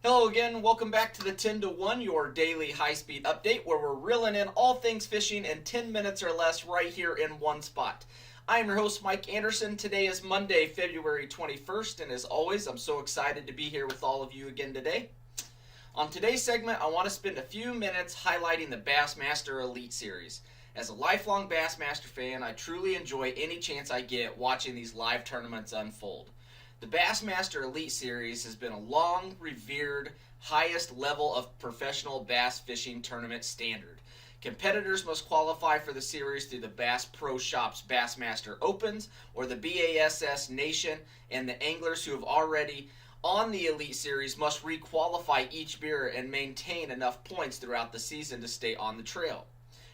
Hello again, welcome back to the 10 to 1, your daily high-speed update where we're reeling in all things fishing in 10 minutes or less right here in one spot. I am your host, Mike Anderson. Today is Monday, February 21st, and as always, I'm so excited to be here with all of you again today. On today's segment, I want to spend a few minutes highlighting the Bassmaster Elite Series. As a lifelong Bassmaster fan, I truly enjoy any chance I get watching these live tournaments unfold. The Bassmaster Elite Series has been a long, revered, highest level of professional bass fishing tournament standard. Competitors must qualify for the series through the Bass Pro Shops Bassmaster Opens or the BASS Nation, and the anglers who have already on the Elite Series must re-qualify each year and maintain enough points throughout the season to stay on the trail.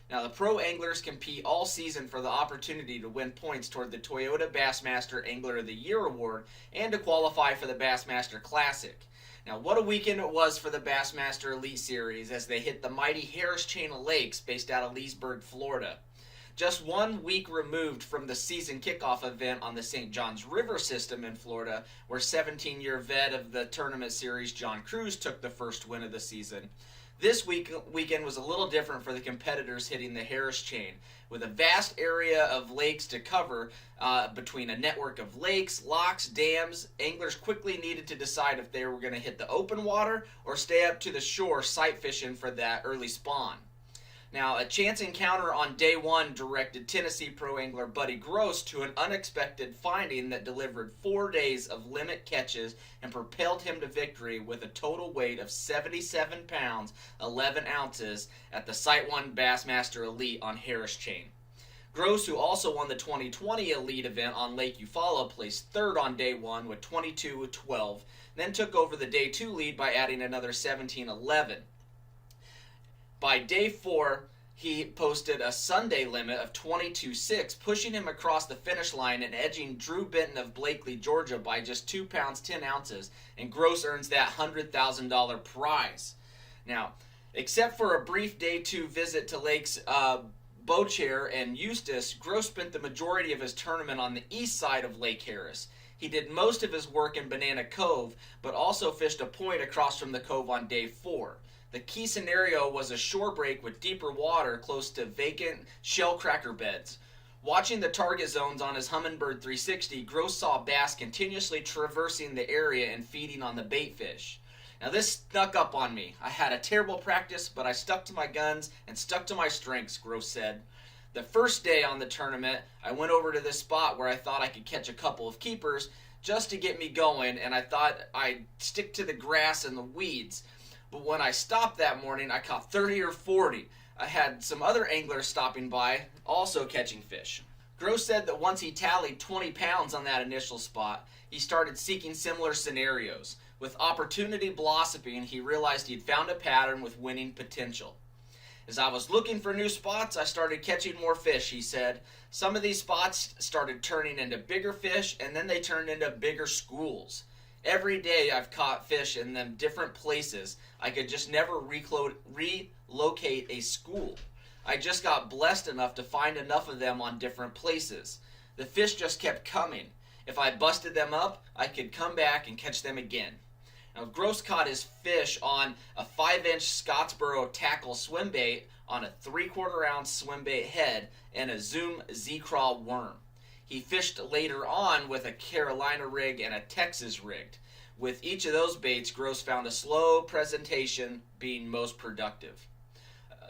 Now, the pro anglers compete all season for the opportunity to win points toward the Toyota Bassmaster Angler of the Year award and to qualify for the Bassmaster Classic. Now, what a weekend it was for the Bassmaster Elite Series as they hit the mighty Harris Chain of Lakes based out of Leesburg, Florida. Just 1 week removed from the season kickoff event on the St. Johns River system in Florida, where 17-year vet of the tournament series John Crews took the first win of the season. This weekend was a little different for the competitors hitting the Harris Chain. With a vast area of lakes to cover between a network of lakes, locks, dams, anglers quickly needed to decide if they were going to hit the open water or stay up to the shore sight fishing for that early spawn. Now, a chance encounter on day one directed Tennessee pro angler Buddy Gross to an unexpected finding that delivered 4 days of limit catches and propelled him to victory with a total weight of 77 pounds, 11 ounces at the Sight 1 Bassmaster Elite on Harris Chain. Gross, who also won the 2020 Elite event on Lake Eufaula, placed third on day one with 22-12, then took over the day two lead by adding another 17-11. By day 4, he posted a Sunday limit of 22.6, pushing him across the finish line and edging Drew Benton of Blakely, Georgia by just 2 pounds 10 ounces, and Gross earns that $100,000 prize. Now, except for a brief day 2 visit to Lakes Beauchaire and Eustis, Gross spent the majority of his tournament on the east side of Lake Harris. He did most of his work in Banana Cove, but also fished a point across from the cove on day 4. The key scenario was a shore break with deeper water close to vacant shell cracker beds. Watching the target zones on his Humminbird 360, Gross saw bass continuously traversing the area and feeding on the bait fish. Now this snuck up on me. I had a terrible practice, but I stuck to my guns and stuck to my strengths, Gross said. The first day on the tournament, I went over to this spot where I thought I could catch a couple of keepers just to get me going, and I thought I'd stick to the grass and the weeds. But when I stopped that morning, I caught 30 or 40. I had some other anglers stopping by, also catching fish. Gross said that once he tallied 20 pounds on that initial spot, he started seeking similar scenarios. With opportunity blossoming, he realized he'd found a pattern with winning potential. As I was looking for new spots, I started catching more fish, he said. Some of these spots started turning into bigger fish, and then they turned into bigger schools. Every day I've caught fish in them different places. I could just never relocate a school. I just got blessed enough to find enough of them on different places. The fish just kept coming. If I busted them up, I could come back and catch them again. Now, Gross caught his fish on a 5-inch Scottsboro tackle swim bait on a 3/4 ounce swim bait head and a Zoom Z-Craw worm. He fished later on with a Carolina rig and a Texas rigged. With each of those baits, Gross found a slow presentation being most productive.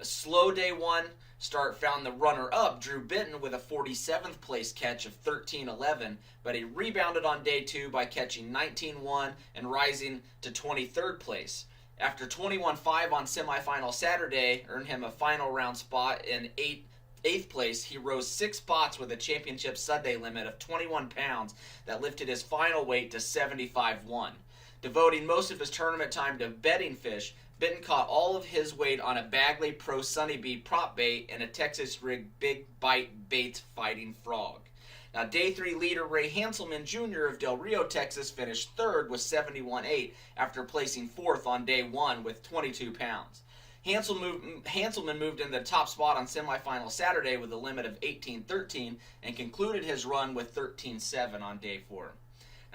A slow day 1 start found the runner-up, Drew Benton, with a 47th place catch of 13-11, but he rebounded on day 2 by catching 19-1 and rising to 23rd place. After 21-5 on semifinal Saturday, earned him a final round spot in 8th place, he rose 6 spots with a championship Sunday limit of 21 pounds that lifted his final weight to 75-1. Devoting most of his tournament time to bedding fish, Benton caught all of his weight on a Bagley Pro Sunny Bee prop bait and a Texas rig Big Bite Baits Fighting Frog. Now, day 3 leader Ray Hanselman Jr. of Del Rio, Texas, finished 3rd with 71.8 after placing 4th on day 1 with 22 pounds. Hanselman moved in the top spot on semifinal Saturday with a limit of 18-13 and concluded his run with 13-7 on day 4.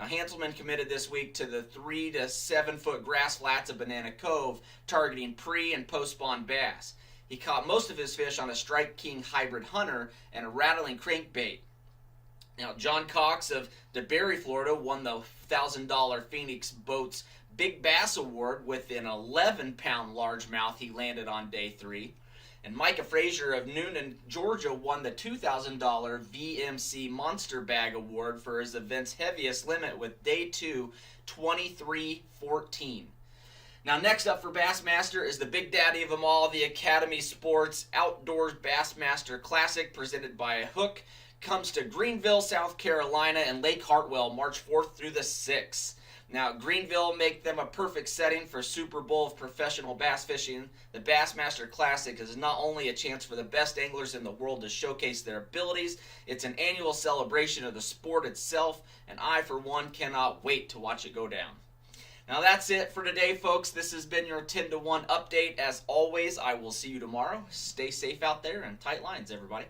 Now, Hanselman committed this week to the 3 to 7 foot grass flats of Banana Cove, targeting pre- and post-spawn bass. He caught most of his fish on a Strike King hybrid hunter and a rattling crankbait. Now, John Cox of DeBary, Florida, won the $1,000 Phoenix Boats Big Bass Award with an 11-pound largemouth he landed on day 3. And Micah Frazier of Noonan, Georgia, won the $2,000 VMC Monster Bag Award for his event's heaviest limit with day 2, 23-14. Now, next up for Bassmaster is the big daddy of them all, the Academy Sports Outdoors Bassmaster Classic, presented by Hook. Comes to Greenville, South Carolina, and Lake Hartwell, March 4th through the 6th. Now, Greenville make them a perfect setting for Super Bowl of professional bass fishing. The Bassmaster Classic is not only a chance for the best anglers in the world to showcase their abilities, it's an annual celebration of the sport itself, and I, for one, cannot wait to watch it go down. Now, that's it for today, folks. This has been your 10 to 1 update. As always, I will see you tomorrow. Stay safe out there and tight lines, everybody.